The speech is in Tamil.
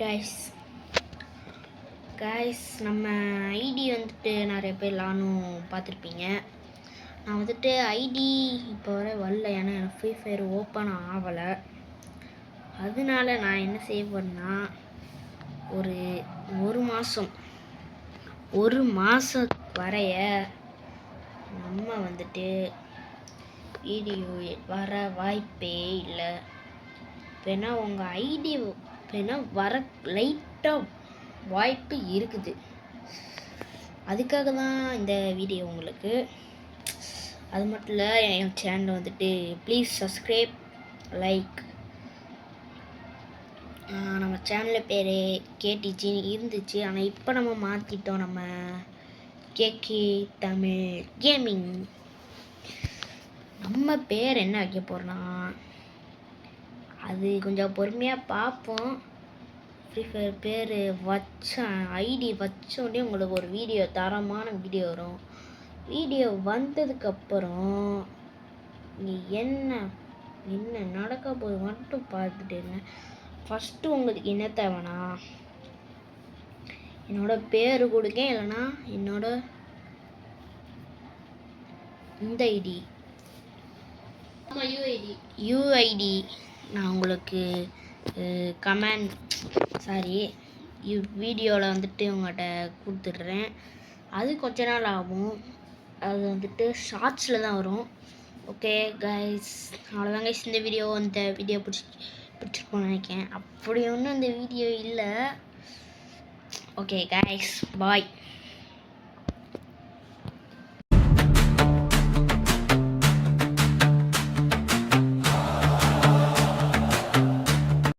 கைஸ் நம்ம ஐடி வந்துட்டு நிறைய பேர் நானும் பார்த்துருப்பீங்க. நான் வந்துட்டு ஐடி இப்போ வரை வரல, ஏன்னா எனக்கு ஃப்ரீ ஃபயர் ஓப்பன் ஆகலை. அதனால நான் என்ன செய்ய போறேன்னா, ஒரு மாதம் வரைய நம்ம வந்துட்டு வீடியோ வர வாய்ப்பே இல்லை. வேணா உங்கள் ஐடி வேணா வர லைட்டாக வாய்ப்பு இருக்குது. அதுக்காக தான் இந்த வீடியோ உங்களுக்கு. அது மட்டும் இல்லை, என் சேனல் வந்துட்டு ப்ளீஸ் சப்ஸ்கிரைப், லைக். நம்ம சேனல் பேர் கேடிஜி இருந்துச்சு, ஆனால் இப்போ நம்ம மாற்றிட்டோம். நம்ம கேகே தமிழ் கேமிங். நம்ம பேர் என்ன வைக்க போகிறோன்னா, அது கொஞ்சம் பொறுமையாக பார்ப்போம். ஃப்ரீ ஃபயர் பேர் ஐடி வச்சோடனே உங்களுக்கு ஒரு வீடியோ, தரமான வீடியோ வரும். வீடியோ வந்ததுக்கப்புறம் நீங்கள் என்ன நடக்க போது மட்டும் பார்த்துட்டேங்க. ஃபஸ்ட்டு உங்களுக்கு என்ன தேவைன்னா, என்னோட பேர் கொடுங்க, இல்லைன்னா என்னோட இந்த ஐடி யூஐடி நான் உங்களுக்கு வீடியோவில் வந்துட்டு உங்கள்கிட்ட கொடுத்துட்றேன். அது கொஞ்ச நாள் ஆகும். அது வந்துட்டு ஷார்ட்ஸில் தான் வரும். ஓகே கைஸ், அவ்வளோதாங்க இந்த வீடியோ பிடிச்சிருக்கோன்னு நினைக்கிறேன். அப்படி ஒன்றும் இந்த வீடியோ இல்லை. ஓகே கைஸ், பாய்.